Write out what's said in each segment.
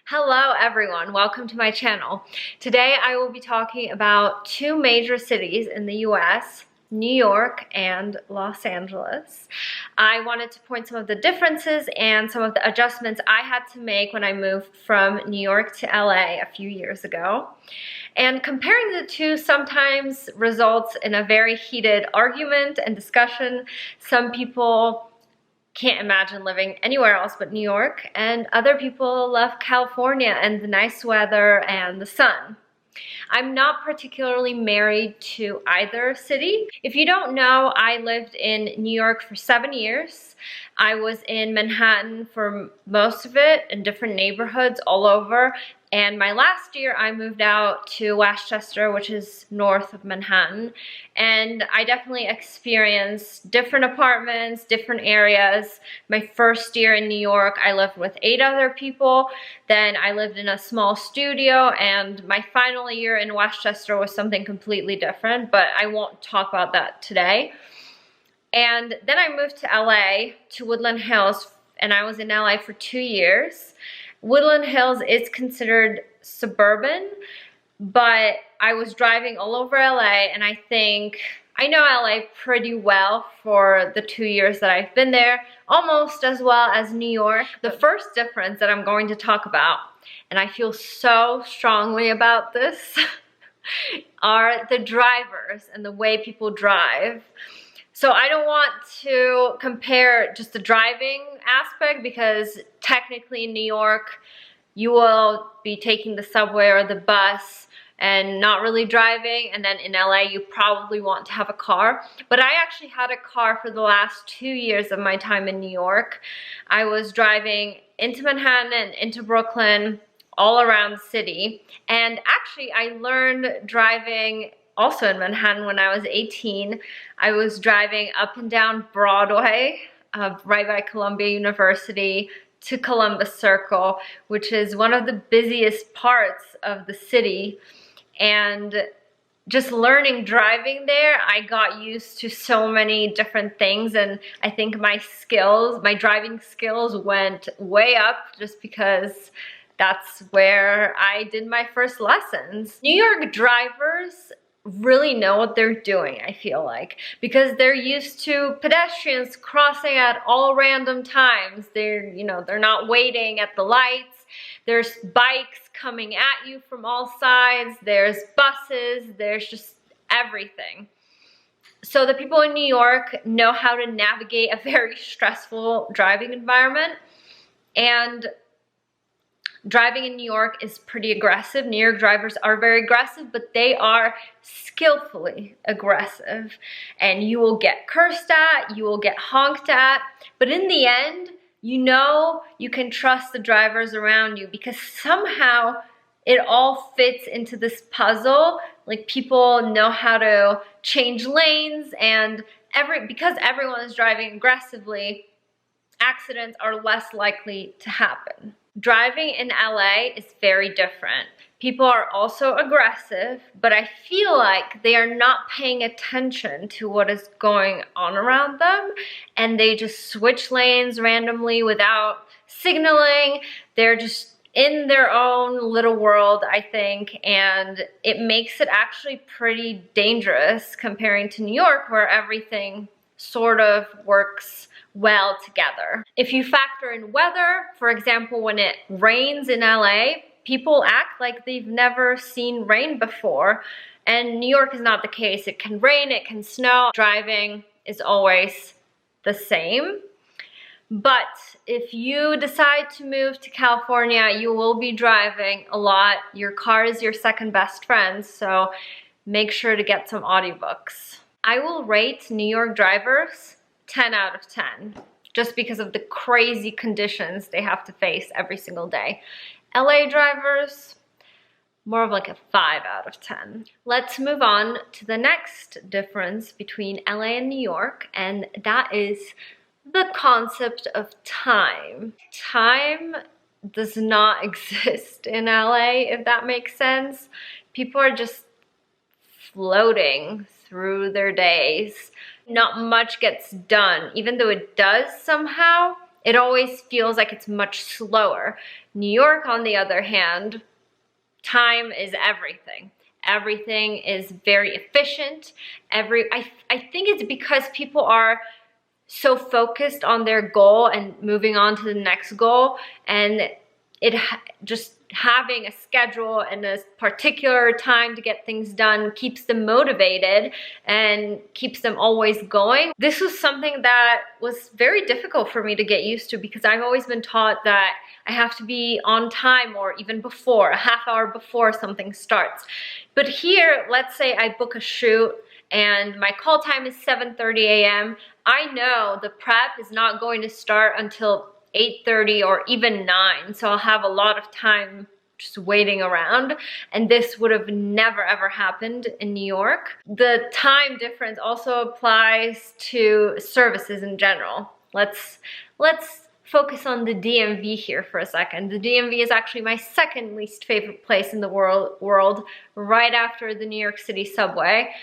Hello everyone, welcome to my channel. Today I will be talking about two major cities in the US, New York and Los Angeles. I wanted to point some of the differences and some of the adjustments I had to make when I moved from New York to LA a few years ago. And comparing the two sometimes results in a very heated argument and discussion. Some people can't imagine living anywhere else but New York, and other people love California and the nice weather and the sun. I'm not particularly married to either city. If you don't know, I lived in New York for 7 years. I was in Manhattan for most of it, in different neighborhoods all over. And my last year, I moved out to Westchester, which is north of Manhattan. And I definitely experienced different apartments, different areas. My first year in New York, I lived with 8 other people. Then I lived in a small studio, and my final year in Westchester was something completely different, but I won't talk about that today. And then I moved to LA, to Woodland Hills, and I was in LA for 2 years. Woodland Hills is considered suburban, but I was driving all over LA, and I know LA pretty well for the 2 years that I've been there, almost as well as New York. The first difference that I'm going to talk about, and I feel so strongly about this, are the drivers and the way people drive. So I don't want to compare just the driving aspect, because technically in New York, you will be taking the subway or the bus and not really driving, and then in LA you probably want to have a car. But I actually had a car for the last 2 years of my time in New York. I was driving into Manhattan and into Brooklyn, all around the city. And actually I learned driving also in Manhattan when I was 18. I was driving up and down Broadway, right by Columbia University, to Columbus Circle, which is one of the busiest parts of the city. And just learning driving there, I got used to so many different things, and I think my driving skills went way up just because that's where I did my first lessons. New York drivers really know what they're doing, I feel like, because they're used to pedestrians crossing at all random times. They're not waiting at the lights. There's bikes coming at you from all sides. There's buses. There's just everything. So the people in New York know how to navigate a very stressful driving environment. And driving in New York is pretty aggressive. New York drivers are very aggressive, but they are skillfully aggressive. And you will get cursed at, you will get honked at, but in the end, you know you can trust the drivers around you, because somehow it all fits into this puzzle. Like, people know how to change lanes, and because everyone is driving aggressively, accidents are less likely to happen. Driving in LA is very different. People are also aggressive, but I feel like they are not paying attention to what is going on around them, and they just switch lanes randomly without signaling. They're just in their own little world, I think, and it makes it actually pretty dangerous comparing to New York, where everything sort of works well together. If you factor in weather, for example, when it rains in LA, people act like they've never seen rain before. And New York is not the case. It can rain, it can snow. Driving is always the same. But if you decide to move to California, you will be driving a lot. Your car is your second best friend, so make sure to get some audiobooks. I will rate New York drivers 10 out of 10, just because of the crazy conditions they have to face every single day. LA drivers, more of like a 5 out of 10. Let's move on to the next difference between LA and New York, and that is the concept of time. Time does not exist in LA, if that makes sense. People are just floating through their days. Not much gets done. Even though it does somehow, It always feels like it's much slower. New York, on the other hand, time is everything. Everything is very efficient. I think it's because people are so focused on their goal and moving on to the next goal, and just having a schedule and a particular time to get things done keeps them motivated and keeps them always going. This was something that was very difficult for me to get used to, because I've always been taught that I have to be on time, or even before, a half hour before something starts. But here, let's say I book a shoot and my call time is 7:30 a.m. I know the prep is not going to start until 8:30 or even 9, so I'll have a lot of time just waiting around, and this would have never ever happened in New York. The time difference also applies to services in general. Let's focus on the DMV here for a second. The DMV is actually my second least favorite place in the world, right after the New York City subway.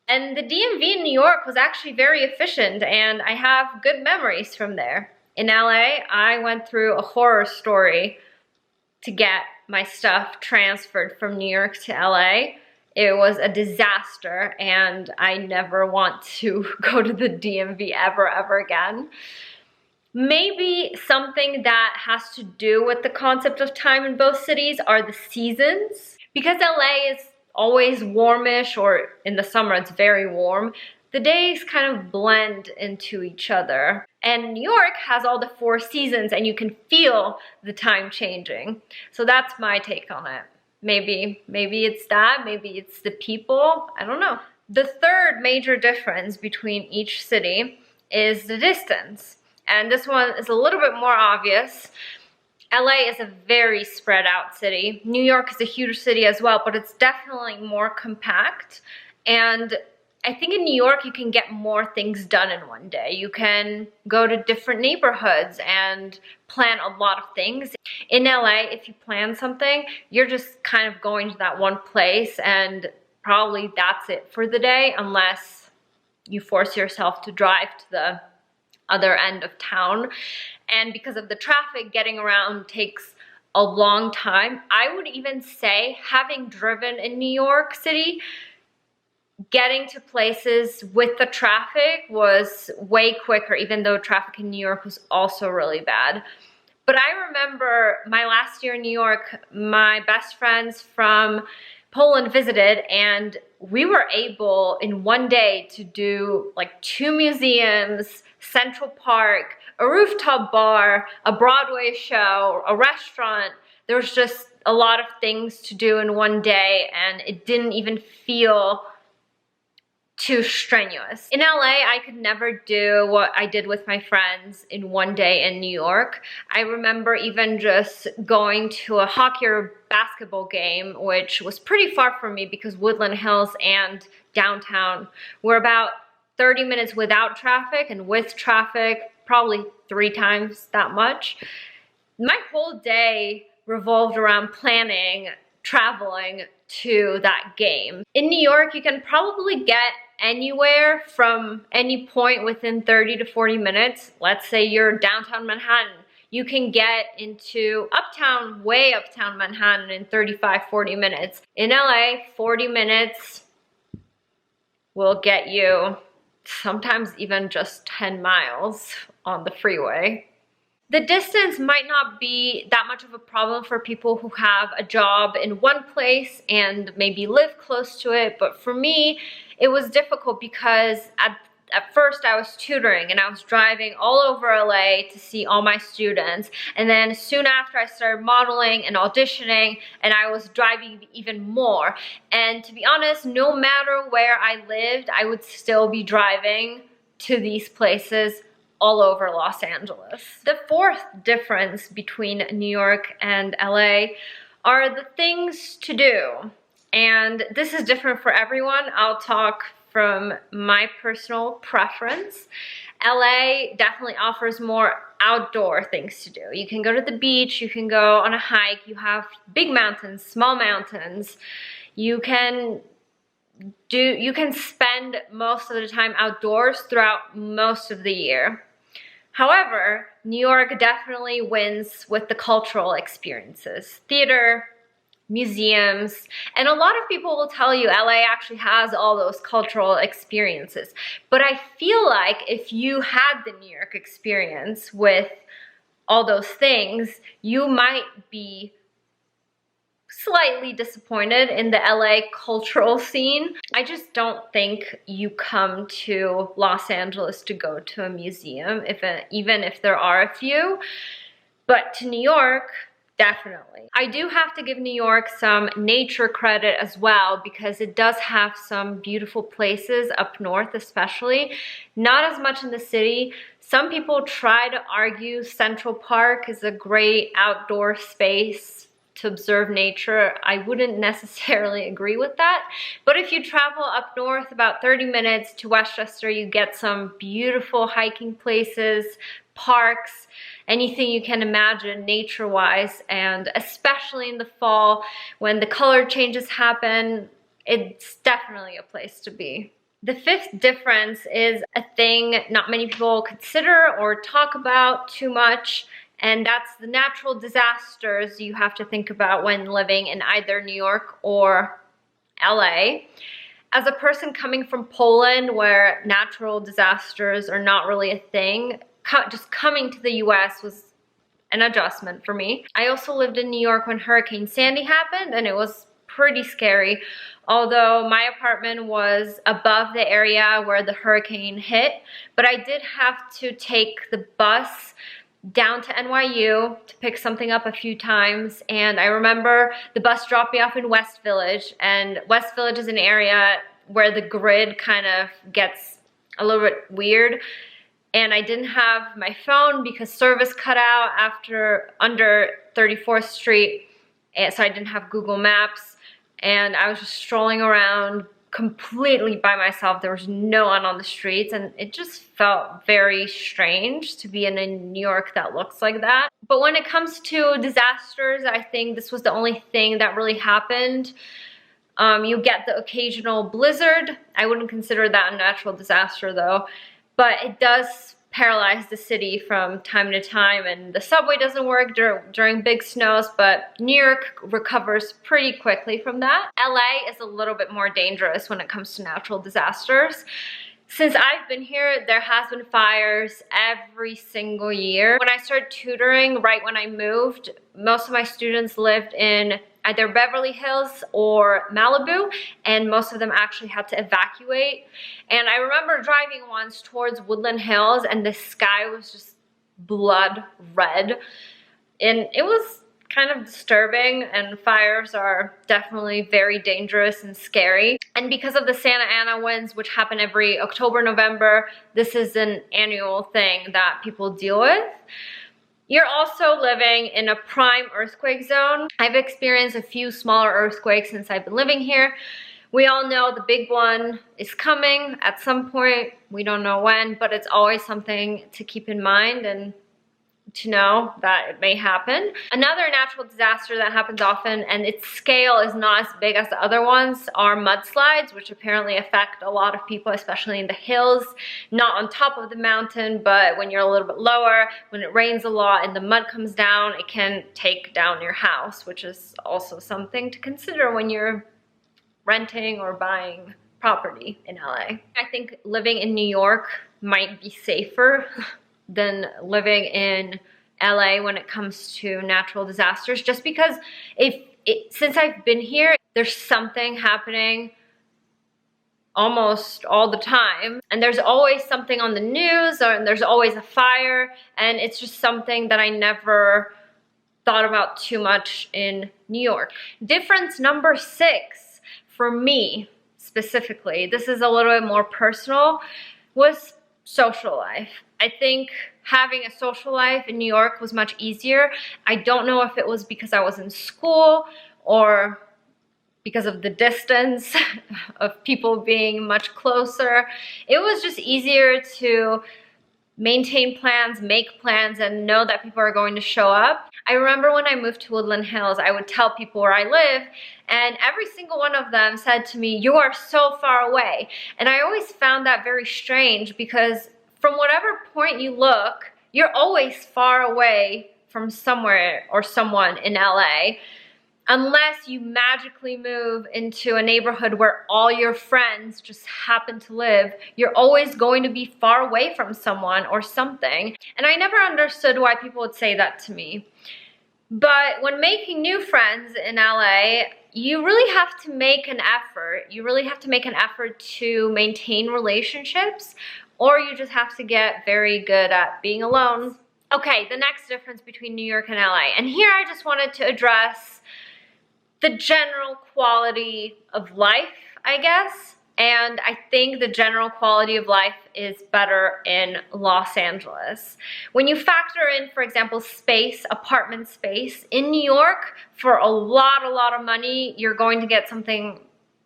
And the DMV in New York was actually very efficient, and I have good memories from there. In LA, I went through a horror story to get my stuff transferred from New York to LA. It was a disaster, and I never want to go to the DMV ever again. Maybe something that has to do with the concept of time in both cities are the seasons. Because LA is always warmish, or in the summer it's very warm, the days kind of blend into each other. And New York has all the 4 seasons, and you can feel the time changing. So that's my take on it. Maybe it's that, maybe it's the people, I don't know. The third major difference between each city is the distance. And this one is a little bit more obvious. LA is a very spread out city. New York is a huge city as well, but it's definitely more compact. And I think in New York, you can get more things done in one day. You can go to different neighborhoods and plan a lot of things. In LA, if you plan something, you're just kind of going to that one place, and probably that's it for the day, unless you force yourself to drive to the other end of town. And because of the traffic, getting around takes a long time. I would even say, having driven in New York City, getting to places with the traffic was way quicker, even though traffic in New York was also really bad. But I remember my last year in New York, my best friends from Poland visited, and we were able in one day to do like 2 museums, Central Park, a rooftop bar, a Broadway show, a restaurant. There was just a lot of things to do in one day, and it didn't even feel too strenuous. In LA, I could never do what I did with my friends in one day in New York. I remember even just going to a hockey or basketball game, which was pretty far from me because Woodland Hills and downtown were about 30 minutes without traffic, and with traffic, probably 3 times that much. My whole day revolved around planning, traveling to that game. In New York, you can probably get anywhere from any point within 30 to 40 minutes. Let's say you're downtown Manhattan. You can get into uptown, way uptown Manhattan in 35, 40 minutes. In LA, 40 minutes will get you sometimes even just 10 miles on the freeway. The distance might not be that much of a problem for people who have a job in one place and maybe live close to it, but for me, it was difficult because at first I was tutoring and I was driving all over LA to see all my students, and then soon after I started modeling and auditioning, and I was driving even more. And to be honest, no matter where I lived, I would still be driving to these places all over Los Angeles. The fourth difference between New York and LA are the things to do. And this is different for everyone. I'll talk from my personal preference. LA definitely offers more outdoor things to do. You can go to the beach, you can go on a hike, you have big mountains, small mountains. You can spend most of the time outdoors throughout most of the year. However, New York definitely wins with the cultural experiences. Theater, museums, and a lot of people will tell you LA actually has all those cultural experiences. But I feel like if you had the New York experience with all those things, you might be slightly disappointed in the LA cultural scene. I just don't think you come to Los Angeles to go to a museum, even if there are a few. But to New York, definitely. I do have to give New York some nature credit as well, because it does have some beautiful places up north especially. Not as much in the city. Some people try to argue Central Park is a great outdoor space to observe nature. I wouldn't necessarily agree with that. But if you travel up north about 30 minutes to Westchester, you get some beautiful hiking places, parks, anything you can imagine nature-wise, and especially in the fall when the color changes happen, it's definitely a place to be. The fifth difference is a thing not many people consider or talk about too much, and that's the natural disasters you have to think about when living in either New York or LA. As a person coming from Poland, where natural disasters are not really a thing, just coming to the US was an adjustment for me. I also lived in New York when Hurricane Sandy happened, and it was pretty scary. Although my apartment was above the area where the hurricane hit, but I did have to take the bus down to NYU to pick something up a few times. And I remember the bus dropped me off in West Village, and West Village is an area where the grid kind of gets a little bit weird. And I didn't have my phone because service cut out under 34th Street. And so I didn't have Google Maps, and I was just strolling around completely by myself. There was no one on the streets, and it just felt very strange to be in a New York that looks like that. But when it comes to disasters, I think this was the only thing that really happened. You get the occasional blizzard. I wouldn't consider that a natural disaster though, but it does paralyze the city from time to time, and the subway doesn't work during big snows, but New York recovers pretty quickly from that. LA is a little bit more dangerous when it comes to natural disasters. Since I've been here, there has been fires every single year. When I started tutoring, right when I moved, most of my students lived in either Beverly Hills or Malibu, and most of them actually had to evacuate. And I remember driving once towards Woodland Hills, and the sky was just blood red. And it was kind of disturbing, and fires are definitely very dangerous and scary. And because of the Santa Ana winds, which happen every October, November, this is an annual thing that people deal with. You're also living in a prime earthquake zone. I've experienced a few smaller earthquakes since I've been living here. We all know the big one is coming at some point. We don't know when, but it's always something to keep in mind and to know that it may happen. Another natural disaster that happens often, and its scale is not as big as the other ones, are mudslides, which apparently affect a lot of people, especially in the hills. Not on top of the mountain, but when you're a little bit lower, when it rains a lot and the mud comes down, it can take down your house, which is also something to consider when you're renting or buying property in LA. I think living in New York might be safer than living in LA when it comes to natural disasters, just because since I've been here, there's something happening almost all the time, and there's always something on the news, and there's always a fire, and it's just something that I never thought about too much in New York. Difference number 6 for me specifically, this is a little bit more personal, was social life. I think having a social life in New York was much easier. I don't know if it was because I was in school or because of the distance of people being much closer. It was just easier to maintain plans, make plans, and know that people are going to show up. I remember when I moved to Woodland Hills, I would tell people where I live, and every single one of them said to me, "You are so far away." And I always found that very strange, because from whatever point you look, you're always far away from somewhere or someone in LA. Unless you magically move into a neighborhood where all your friends just happen to live, you're always going to be far away from someone or something. And I never understood why people would say that to me. But when making new friends in LA, you really have to make an effort. You really have to make an effort to maintain relationships, or you just have to get very good at being alone. Okay, the next difference between New York and LA. And here I just wanted to address the general quality of life, I guess. And I think the general quality of life is better in Los Angeles. When you factor in, for example, space, apartment space, in New York, for a lot of money, you're going to get something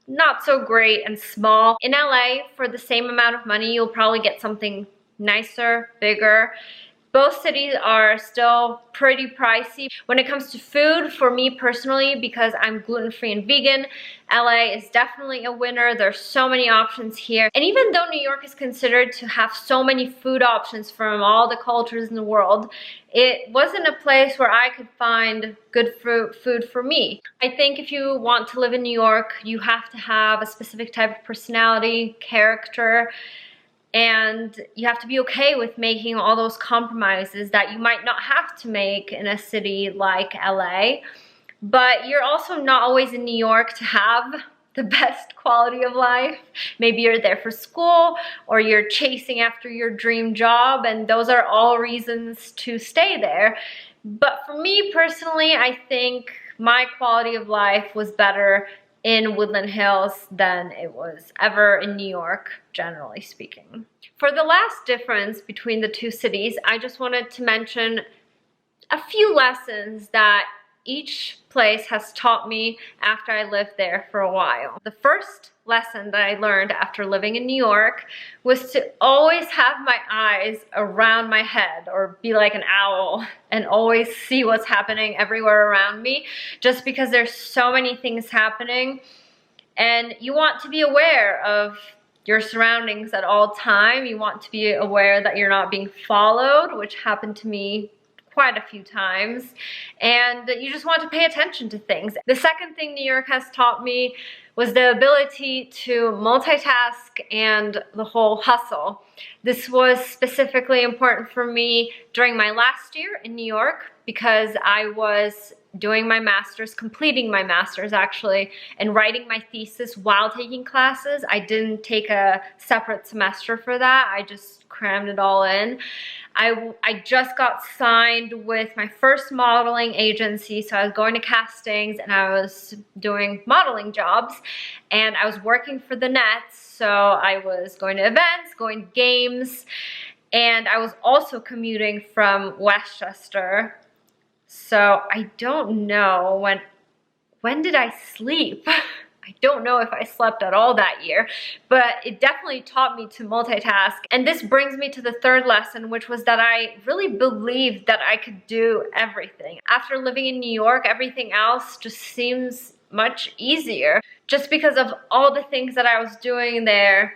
not so great and small. In LA, for the same amount of money, you'll probably get something nicer, bigger. Both cities are still pretty pricey. When it comes to food, for me personally, because I'm gluten-free and vegan, LA is definitely a winner. There's so many options here. And even though New York is considered to have so many food options from all the cultures in the world, it wasn't a place where I could find good food for me. I think if you want to live in New York, you have to have a specific type of personality, character, and you have to be okay with making all those compromises that you might not have to make in a city like LA. But you're also not always in New York to have the best quality of life. Maybe you're there for school, or you're chasing after your dream job, and those are all reasons to stay there. But for me personally, I think my quality of life was better in Woodland Hills than it was ever in New York, generally speaking. For the last difference between the two cities, I just wanted to mention a few lessons that each place has taught me after I lived there for a while. The first lesson that I learned after living in New York was to always have my eyes around my head, or be like an owl and always see what's happening everywhere around me, just because there's so many things happening and you want to be aware of your surroundings at all time. You want to be aware that you're not being followed, which happened to me quite a few times, and you just want to pay attention to things. The second thing New York has taught me was the ability to multitask and the whole hustle. This was specifically important for me during my last year in New York, because I was doing my master's, completing my master's actually, and writing my thesis while taking classes. I didn't take a separate semester for that. I just crammed it all in. I just got signed with my first modeling agency, so I was going to castings and I was doing modeling jobs, and I was working for the Nets, so I was going to events, going to games, and I was also commuting from Westchester. So I don't know when did I sleep? I don't know if I slept at all that year, but it definitely taught me to multitask. And this brings me to the third lesson, which was that I really believed that I could do everything. After living in New York, everything else just seems much easier. Just because of all the things that I was doing there,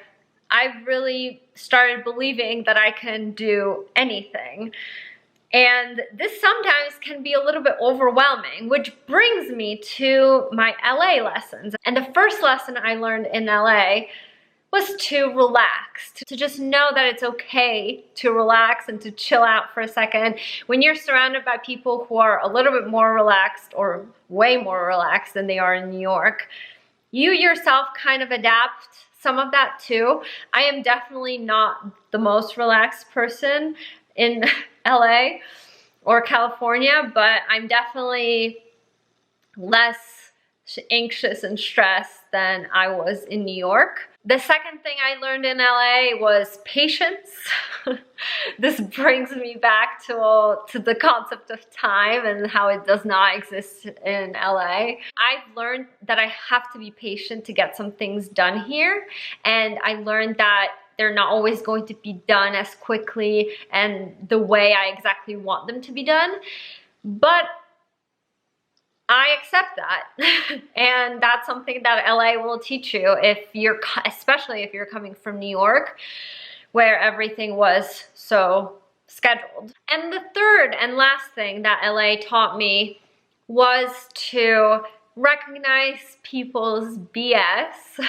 I really started believing that I can do anything. And this sometimes can be a little bit overwhelming, which brings me to my LA lessons. And the first lesson I learned in LA was to relax, to just know that it's okay to relax and to chill out for a second. When you're surrounded by people who are a little bit more relaxed, or way more relaxed than they are in New York, you yourself kind of adapt some of that too. I am definitely not the most relaxed person in LA or California, but I'm definitely less anxious and stressed than I was in New York. The second thing I learned in LA was patience. This brings me back to the concept of time and how it does not exist in LA. I've learned that I have to be patient to get some things done here, and I learned that they're not always going to be done as quickly and the way I exactly want them to be done. But I accept that. And that's something that LA will teach you, especially if you're coming from New York, where everything was so scheduled. And the third and last thing that LA taught me was to recognize people's BS,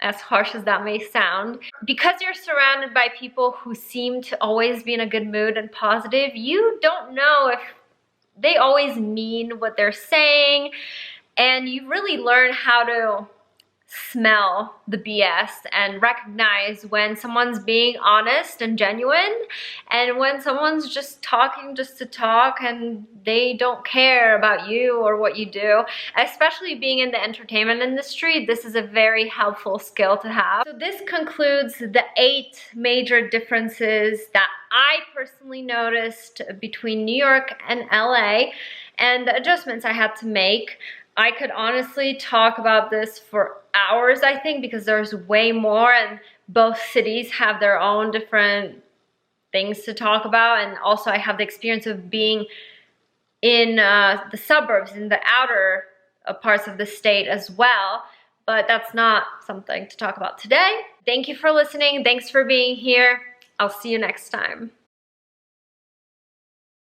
as harsh as that may sound. Because you're surrounded by people who seem to always be in a good mood and positive, you don't know if they always mean what they're saying, and you really learn how to smell the BS and recognize when someone's being honest and genuine and when someone's just talking just to talk and they don't care about you or what you do. Especially being in the entertainment industry, this is a very helpful skill to have. So this concludes the 8 major differences that I personally noticed between New York and LA and the adjustments I had to make. I could honestly talk about this for hours, I think, because there's way more, and both cities have their own different things to talk about. And also I have the experience of being in the suburbs, in the outer parts of the state as well, but that's not something to talk about today. Thank you for listening. Thanks for being here. I'll see you next time.